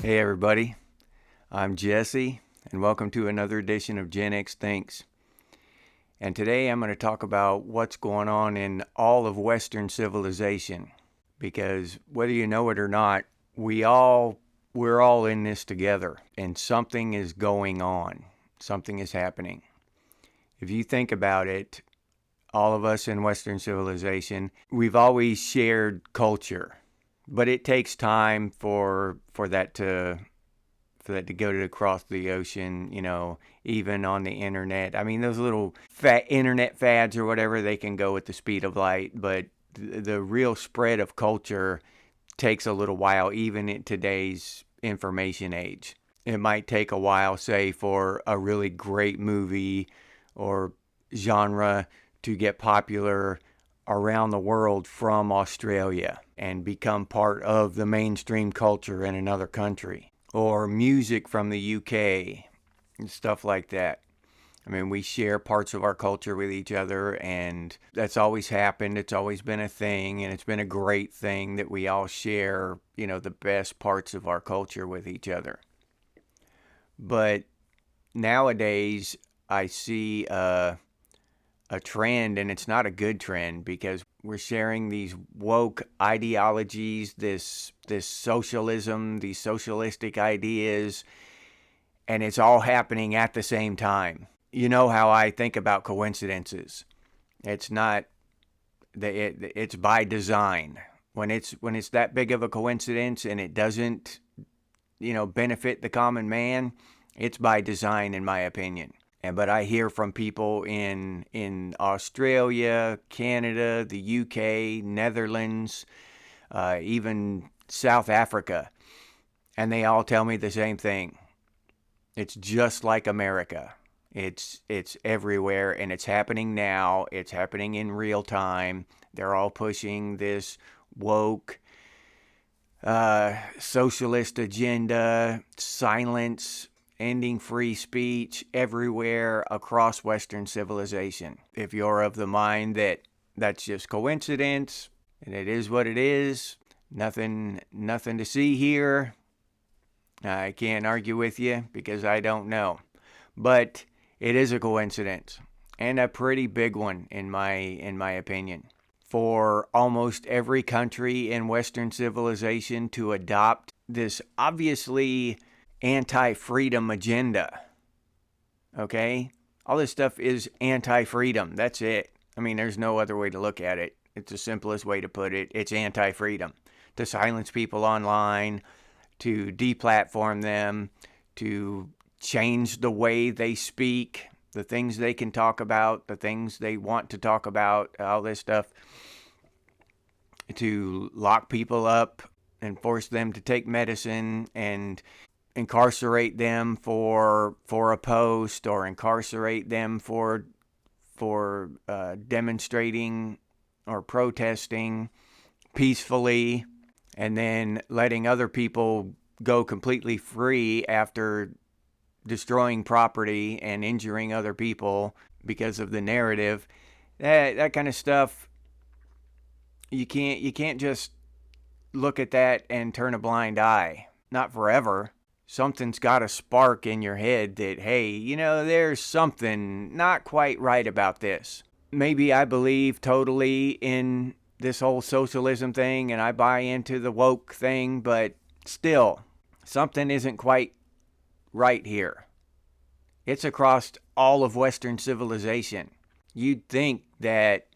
Hey everybody, I'm Jesse, and welcome to another edition of Gen X Thinks. And today I'm going to talk about what's going on in all of Western civilization. Because whether you know it or not, we're all in this together, and something is going on. Something is happening. If you think about it, all of us in Western civilization, we've always shared culture, but it takes time for that to go to across the ocean, even on the internet. I mean, those little internet fads or whatever, they can go at the speed of light, but the real spread of culture takes a little while, even in today's information age. It might take a while, say, for a really great movie or genre to get popular around the world from Australia and become part of the mainstream culture in another country. Or music from the UK and stuff like that. I mean, we share parts of our culture with each other, and that's always happened. It's always been a thing, and it's been a great thing that we all share, the best parts of our culture with each other. But nowadays, I see a trend, and it's not a good trend, because we're sharing these woke ideologies, this socialism, these socialistic ideas, and it's all happening at the same time. You know how I think about coincidences. It's not it's by design. When it's that big of a coincidence and it doesn't, benefit the common man, it's by design, in my opinion. But I hear from people in Australia, Canada, the UK, Netherlands, even South Africa, and they all tell me the same thing. It's just like America. It's everywhere, and it's happening now. It's happening in real time. They're all pushing this woke, socialist agenda, silence, ending free speech everywhere across Western civilization. If you're of the mind that that's just coincidence and it is what it is, nothing to see here, I can't argue with you because I don't know. But it is a coincidence, and a pretty big one in my opinion. For almost every country in Western civilization to adopt this obviously anti-freedom agenda. Okay? All this stuff is anti-freedom. That's it. I mean, there's no other way to look at it. It's the simplest way to put it. It's anti-freedom. To silence people online, to deplatform them, to change the way they speak, the things they can talk about, the things they want to talk about, all this stuff. To lock people up and force them to take medicine and incarcerate them for a post, or incarcerate them for demonstrating or protesting peacefully, and then letting other people go completely free after destroying property and injuring other people because of the narrative. That kind of stuff, you can't just look at that and turn a blind eye. Not forever. Something's got to spark in your head that, hey, there's something not quite right about this. Maybe I believe totally in this whole socialism thing and I buy into the woke thing, but still, something isn't quite right here. It's across all of Western civilization. You'd think that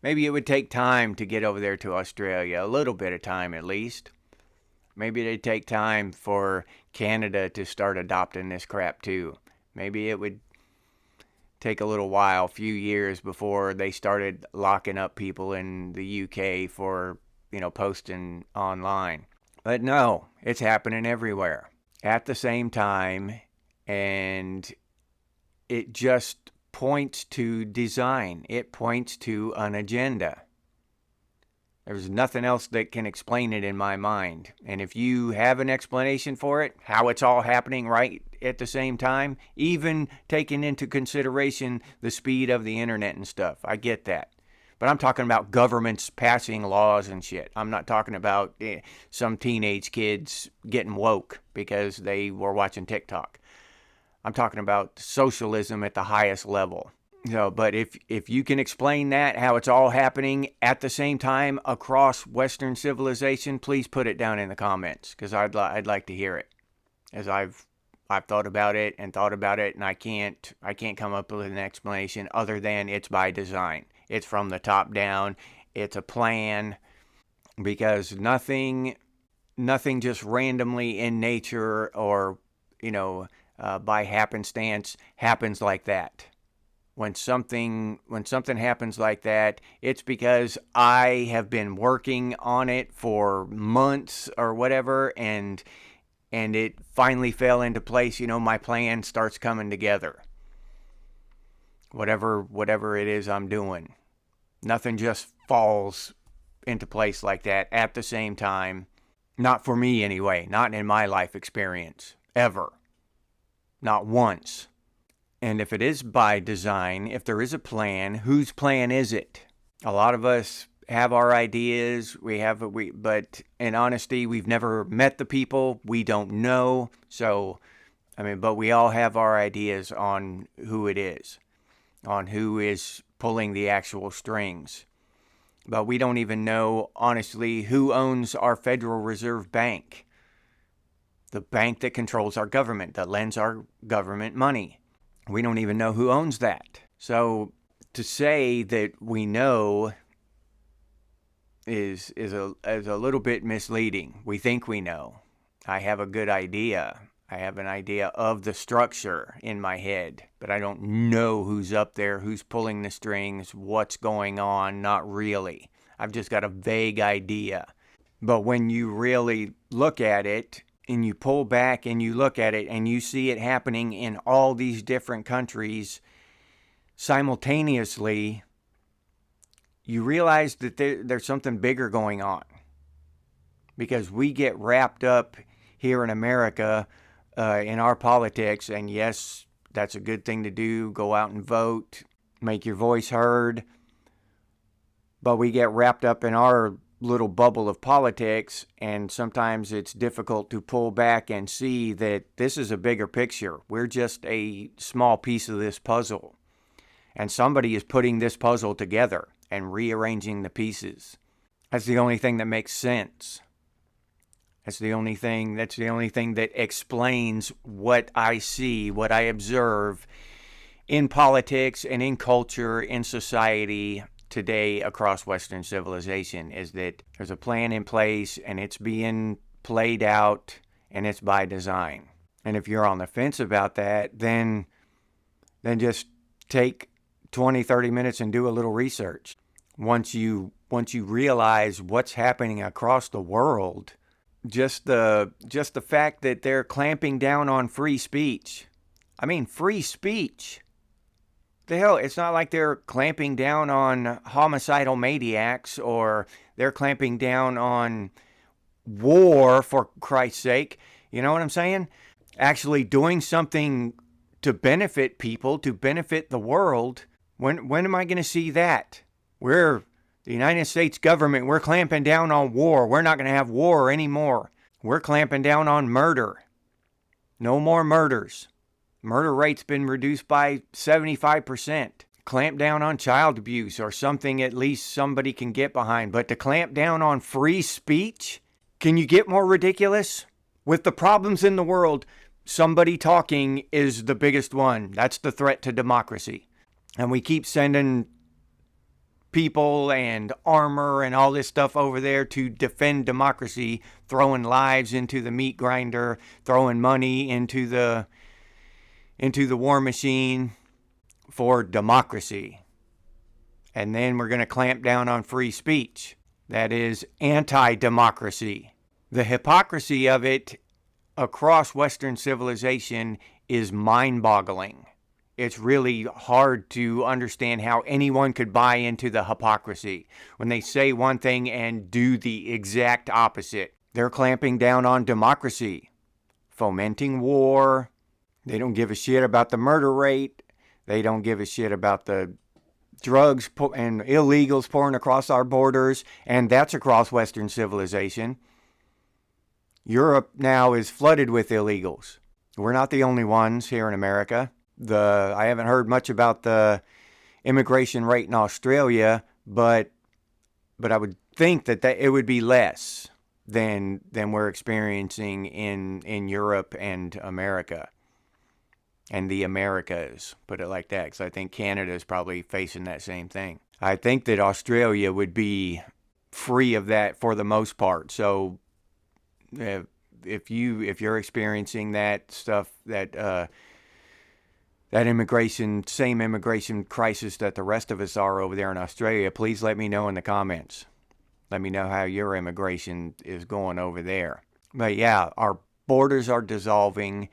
maybe it would take time to get over there to Australia, a little bit of time at least. Maybe it'd take time for Canada to start adopting this crap too. Maybe it would take a little while, a few years, before they started locking up people in the UK for, posting online. But no, it's happening everywhere at the same time, and it just points to design. It points to an agenda. There's nothing else that can explain it in my mind. And if you have an explanation for it, how it's all happening right at the same time, even taking into consideration the speed of the internet and stuff, I get that. But I'm talking about governments passing laws and shit. I'm not talking about some teenage kids getting woke because they were watching TikTok. I'm talking about socialism at the highest level. So, but if you can explain that, how it's all happening at the same time across Western civilization, please put it down in the comments, because I'd like to hear it. As I've thought about it, and I can't come up with an explanation other than it's by design. It's from the top down. It's a plan, because nothing just randomly in nature or by happenstance happens like that. When something happens like that, it's because I have been working on it for months or whatever, and it finally fell into place. My plan starts coming together. Whatever it is I'm doing, nothing just falls into place like that at the same time. Not for me anyway. Not in my life experience ever. Not once. And if it is by design, if there is a plan, whose plan is it? A lot of us have our ideas. But in honesty, we've never met the people. We don't know. So, but we all have our ideas on who it is, on who is pulling the actual strings. But we don't even know, honestly, who owns our Federal Reserve Bank, the bank that controls our government, that lends our government money. We don't even know who owns that. So to say that we know is a little bit misleading. We think we know. I have a good idea. I have an idea of the structure in my head, but I don't know who's up there, who's pulling the strings, what's going on. Not really. I've just got a vague idea. But when you really look at it, and you pull back and you look at it and you see it happening in all these different countries simultaneously, you realize that there's something bigger going on. Because we get wrapped up here in America in our politics, and yes, that's a good thing to do. Go out and vote, make your voice heard. But we get wrapped up in our little bubble of politics, and sometimes it's difficult to pull back and see that this is a bigger picture. We're just a small piece of this puzzle, and somebody is putting this puzzle together and rearranging the pieces. That's the only thing that makes sense. That's the only thing that explains what I see, what I observe in politics and in culture, in society today across Western civilization, is that there's a plan in place and it's being played out, and it's by design. And if you're on the fence about that, then just take 20-30 minutes and do a little research. Once you realize what's happening across the world, just the fact that they're clamping down on free speech. Free speech. The hell, it's not like they're clamping down on homicidal maniacs, or they're clamping down on war, for Christ's sake. You know what I'm saying? Actually doing something to benefit people, to benefit the world. When am I going to see that? We're the United States government. We're clamping down on war. We're not going to have war anymore. We're clamping down on murder. No more murders. Murder rate's been reduced by 75%. Clamp down on child abuse, or something at least somebody can get behind. But to clamp down on free speech? Can you get more ridiculous? With the problems in the world, somebody talking is the biggest one. That's the threat to democracy. And we keep sending people and armor and all this stuff over there to defend democracy, throwing lives into the meat grinder, throwing money into the war machine for democracy. And then we're going to clamp down on free speech. That is anti-democracy. The hypocrisy of it across Western civilization is mind-boggling. It's really hard to understand how anyone could buy into the hypocrisy when they say one thing and do the exact opposite. They're clamping down on democracy, fomenting war. They don't give a shit about the murder rate. They don't give a shit about the drugs and illegals pouring across our borders, and that's across Western civilization. Europe now is flooded with illegals. We're not the only ones here in America. I haven't heard much about the immigration rate in Australia, but I would think that it would be less than we're experiencing in Europe and America. And the Americas, put it like that, because I think Canada is probably facing that same thing. I think that Australia would be free of that for the most part. So if you're experiencing that stuff, that same immigration crisis that the rest of us are over there in Australia, please let me know in the comments. Let me know how your immigration is going over there. But yeah, our borders are dissolving.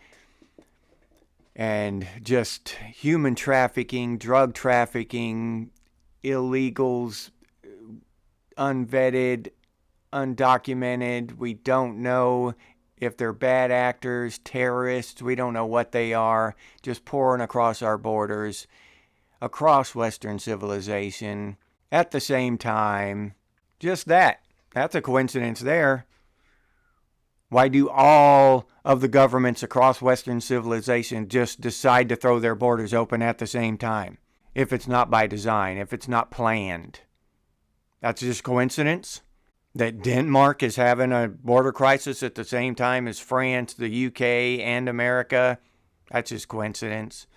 And just human trafficking, drug trafficking, illegals, unvetted, undocumented. We don't know if they're bad actors, terrorists. We don't know what they are. Just pouring across our borders, across Western civilization. At the same time, just that. That's a coincidence there. Why do all of the governments across Western civilization just decide to throw their borders open at the same time? If it's not by design, if it's not planned. That's just coincidence? That Denmark is having a border crisis at the same time as France, the UK, and America? That's just coincidence.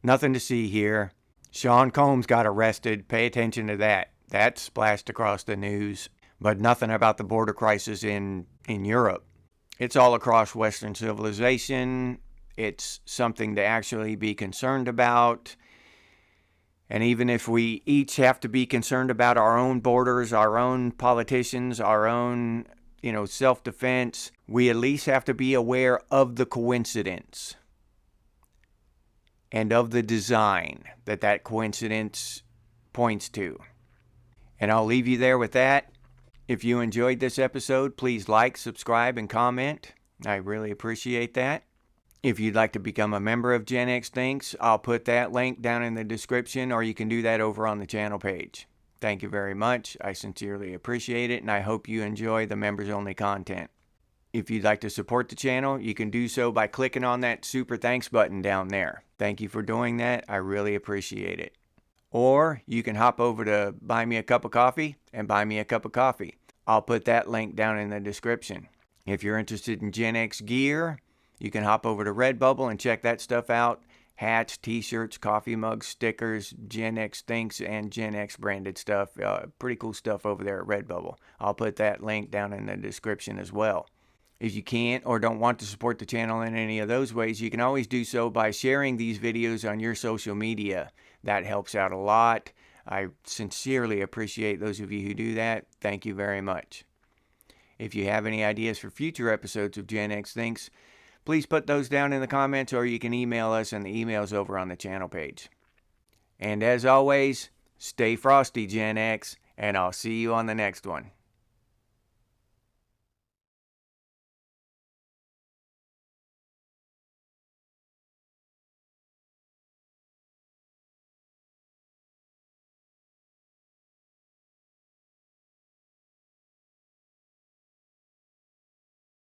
Nothing to see here. Sean Combs got arrested. Pay attention to that. That splashed across the news. But nothing about the border crisis in Europe. It's all across Western civilization. It's something to actually be concerned about. And even if we each have to be concerned about our own borders, our own politicians, our own, self-defense, we at least have to be aware of the coincidence and of the design that coincidence points to. And I'll leave you there with that. If you enjoyed this episode, please like, subscribe, and comment. I really appreciate that. If you'd like to become a member of Gen X Thinks, I'll put that link down in the description, or you can do that over on the channel page. Thank you very much. I sincerely appreciate it, and I hope you enjoy the members-only content. If you'd like to support the channel, you can do so by clicking on that super thanks button down there. Thank you for doing that. I really appreciate it. Or you can hop over to Buy Me a Cup of Coffee and buy me a cup of coffee. I'll put that link down in the description. If you're interested in Gen X gear, you can hop over to Redbubble and check that stuff out. Hats, t-shirts, coffee mugs, stickers, Gen X Thinks, and Gen X branded stuff. Pretty cool stuff over there at Redbubble. I'll put that link down in the description as well. If you can't or don't want to support the channel in any of those ways, you can always do so by sharing these videos on your social media. That helps out a lot. I sincerely appreciate those of you who do that. Thank you very much. If you have any ideas for future episodes of Gen X Thinks, please put those down in the comments, or you can email us, and the email's over on the channel page. And as always, stay frosty, Gen X, and I'll see you on the next one.